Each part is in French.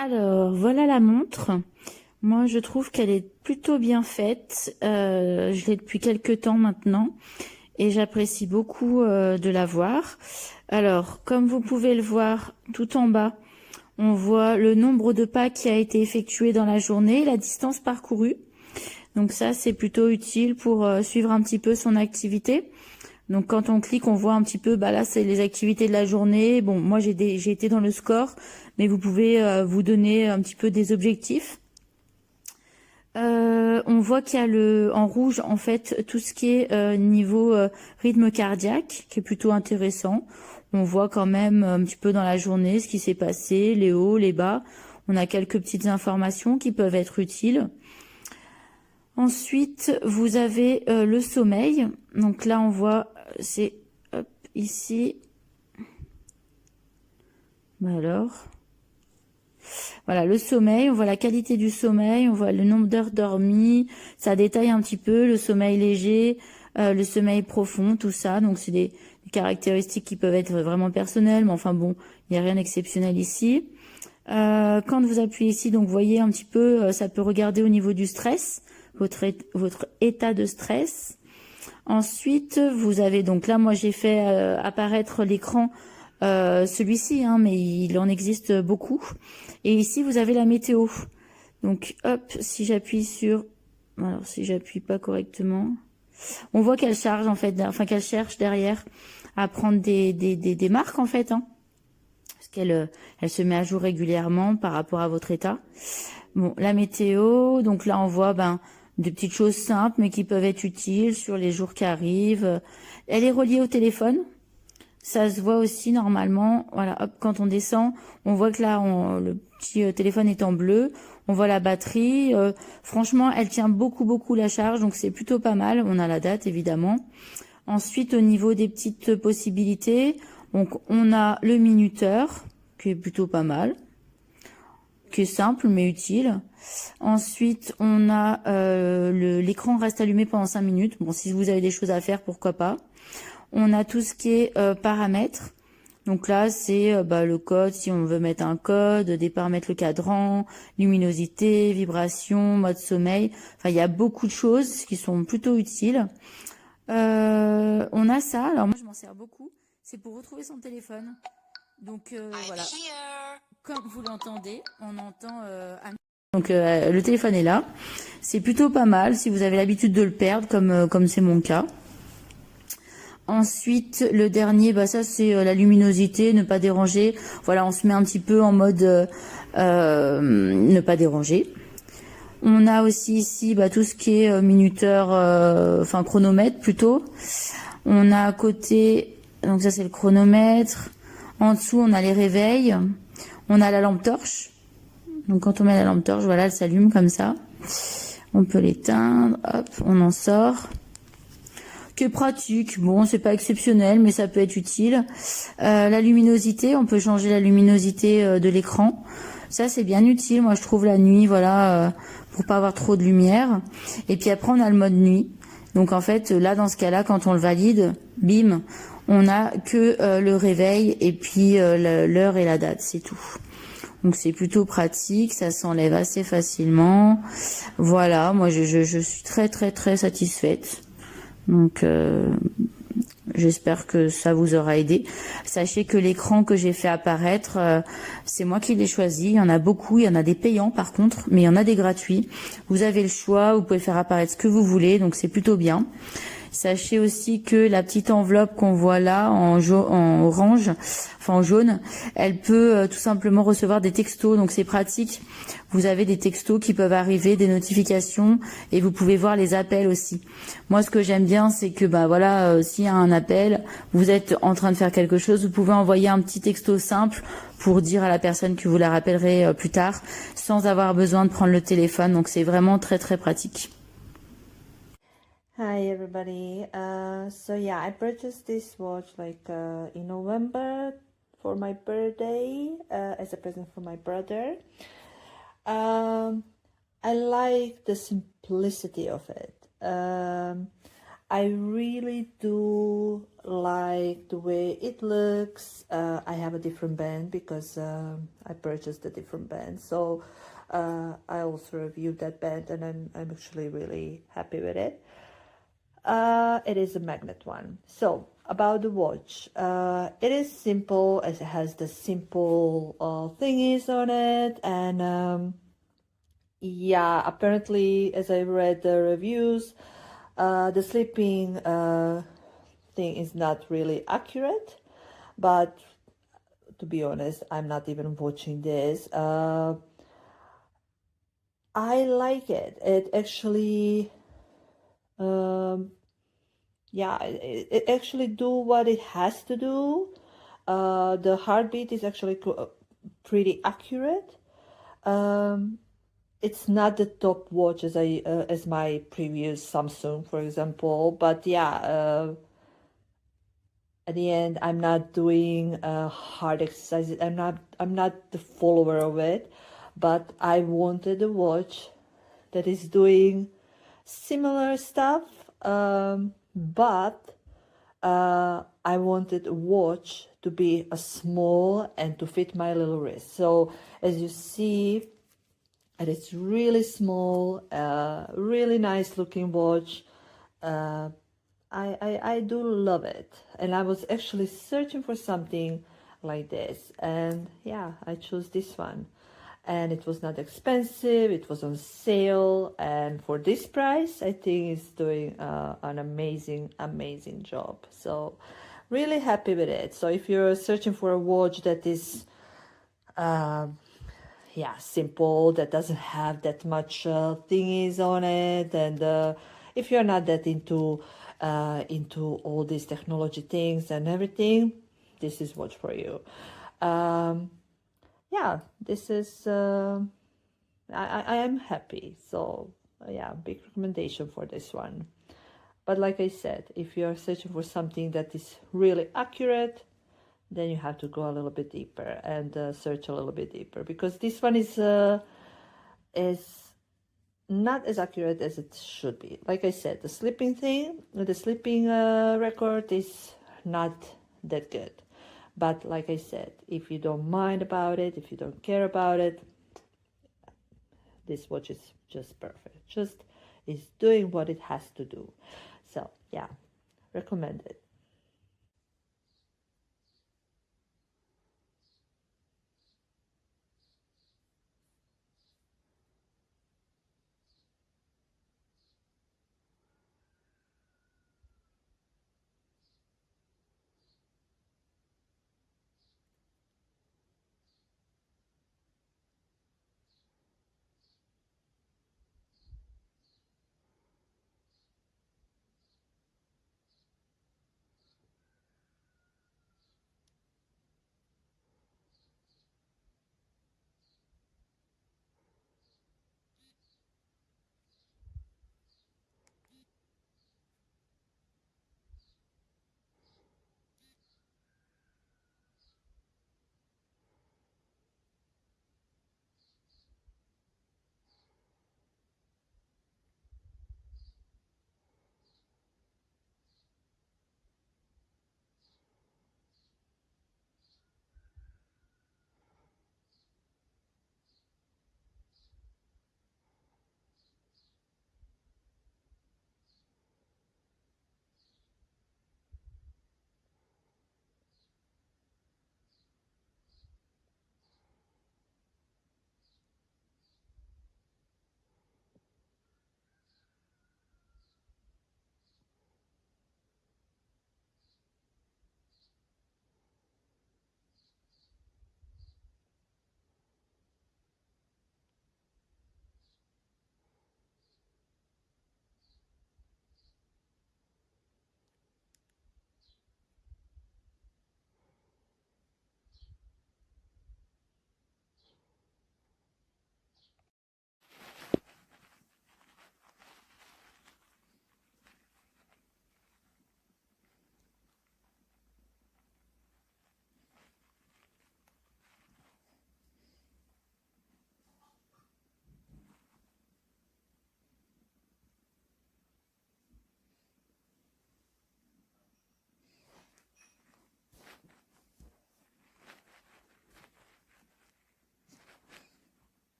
Alors, voilà la montre. Moi, je trouve qu'elle est plutôt bien faite. Je l'ai depuis quelques temps maintenant et j'apprécie beaucoup de la voir. Alors, comme vous pouvez le voir tout en bas, on voit le nombre de pas qui a été effectué dans la journée, la distance parcourue. Donc ça, c'est plutôt utile pour suivre un petit peu son activité. Donc quand on clique, on voit un petit peu, bah là c'est les activités de la journée. Bon, moi j'ai été dans le score, mais vous pouvez vous donner un petit peu des objectifs. On voit qu'il y a en rouge en fait tout ce qui est niveau rythme cardiaque, qui est plutôt intéressant. On voit quand même un petit peu dans la journée ce qui s'est passé, les hauts, les bas. On a quelques petites informations qui peuvent être utiles. Ensuite, vous avez le sommeil. Donc là, on voit, c'est ici. Alors, voilà le sommeil. On voit la qualité du sommeil. On voit le nombre d'heures dormies. Ça détaille un petit peu le sommeil léger, le sommeil profond, tout ça. Donc c'est des caractéristiques qui peuvent être vraiment personnelles, mais enfin bon, il n'y a rien d'exceptionnel ici. Quand vous appuyez ici, donc vous voyez un petit peu, ça peut regarder au niveau du stress, votre état de stress. Ensuite, vous avez donc là, moi j'ai fait apparaître l'écran, celui-ci, hein, mais il en existe beaucoup. Et ici, vous avez la météo. Donc hop, si j'appuie sur, alors si j'appuie pas correctement, on voit qu'elle charge en fait, enfin qu'elle cherche derrière à prendre des marques en fait, hein, parce qu'elle elle se met à jour régulièrement par rapport à votre état. Bon, la météo, donc là on voit des petites choses simples mais qui peuvent être utiles sur les jours qui arrivent. Elle est reliée au téléphone. Ça se voit aussi normalement. Voilà, hop, quand on descend, on voit que là, le petit téléphone est en bleu. On voit la batterie. Franchement, elle tient beaucoup la charge, donc c'est plutôt pas mal. On a la date, évidemment. Ensuite, au niveau des petites possibilités, donc on a le minuteur, qui est plutôt pas mal, qui est simple mais utile. Ensuite, on a l'écran reste allumé pendant 5 minutes. Bon, si vous avez des choses à faire, pourquoi pas. On a tout ce qui est paramètres. Donc là, c'est le code, si on veut mettre un code, des paramètres, le cadran, luminosité, vibration, mode sommeil. Enfin, il y a beaucoup de choses qui sont plutôt utiles. On a ça. Alors moi, je m'en sers beaucoup. C'est pour retrouver son téléphone. Donc voilà. Comme vous l'entendez, on entend... Donc le téléphone est là. C'est plutôt pas mal si vous avez l'habitude de le perdre, comme c'est mon cas. Ensuite, le dernier, ça c'est la luminosité, ne pas déranger. Voilà, on se met un petit peu en mode ne pas déranger. On a aussi ici tout ce qui est minuteur, enfin chronomètre plutôt. On a à côté, donc ça c'est le chronomètre. En dessous, on a les réveils. On a la lampe torche. Donc quand on met la lampe torche, voilà, elle s'allume comme ça. On peut l'éteindre, hop, on en sort. Que pratique, bon c'est pas exceptionnel mais ça peut être utile. La luminosité, on peut changer la luminosité de l'écran. Ça c'est bien utile, moi je trouve la nuit, voilà, pour pas avoir trop de lumière. Et puis après on a le mode nuit. Donc en fait là dans ce cas-là, quand on le valide, bim, on a que le réveil et puis l'heure et la date, c'est tout. Donc c'est plutôt pratique, ça s'enlève assez facilement. Voilà, moi je suis très satisfaite. Donc j'espère que ça vous aura aidé. Sachez que l'écran que j'ai fait apparaître, c'est moi qui l'ai choisi. Il y en a beaucoup, il y en a des payants par contre, mais il y en a des gratuits. Vous avez le choix, vous pouvez faire apparaître ce que vous voulez, donc c'est plutôt bien. Sachez aussi que la petite enveloppe qu'on voit là en orange, enfin en jaune, elle peut tout simplement recevoir des textos, donc c'est pratique. Vous avez des textos qui peuvent arriver, des notifications, et vous pouvez voir les appels aussi. Moi, ce que j'aime bien, c'est que voilà, s'il y a un appel, vous êtes en train de faire quelque chose, vous pouvez envoyer un petit texto simple pour dire à la personne que vous la rappellerez plus tard, sans avoir besoin de prendre le téléphone. Donc c'est vraiment très pratique. Hi everybody. So yeah, I purchased this watch in November for my birthday as a present for my brother. I like the simplicity of it. I really do like the way it looks. I have a different band because I purchased a different band. So I also reviewed that band and I'm actually really happy with it. It is a magnet one. So about the watch, it is simple as it has the simple thingies on it, and yeah, apparently as I read the reviews, the sleeping thing is not really accurate, but to be honest, I'm not even watching this. I like it. It actually yeah, it actually do what it has to do. The heartbeat is actually pretty accurate. Um, it's not the top watch as I as my previous Samsung, for example, but yeah, at the end, I'm not doing hard exercises. I'm not the follower of it, but I wanted a watch that is doing similar stuff, but I wanted a watch to be a small and to fit my little wrist. So as you see, and it's really small, really nice looking watch. Uh, I do love it, and I was actually searching for something like this, and yeah, I chose this one. And it was not expensive, it was on sale, and for this price I think it's doing an amazing job. So really happy with it. So if you're searching for a watch that is yeah, simple, that doesn't have that much thingies on it, and if you're not that into all these technology things and everything, this is watch for you. um, yeah, this is I am happy. So yeah, big recommendation for this one. But like I said, if you're searching for something that is really accurate, then you have to go a little bit deeper and search a little bit deeper, because this one is not as accurate as it should be. Like I said, the sleeping record is not that good. But like I said, if you don't mind about it, if you don't care about it, this watch is just perfect. Just is doing what it has to do. So yeah, recommend it.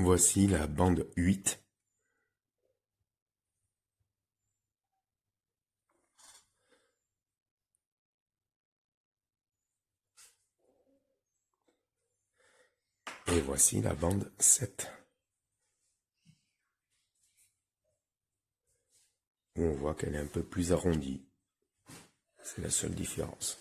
Voici la bande 8. Et voici la bande 7. Où on voit qu'elle est un peu plus arrondie. C'est la seule différence.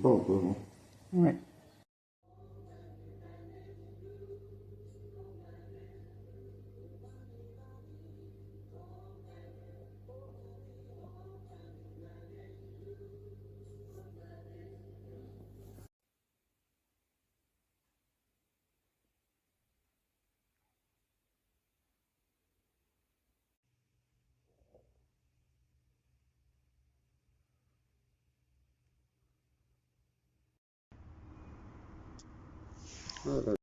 Pas encore, hein. Ouais.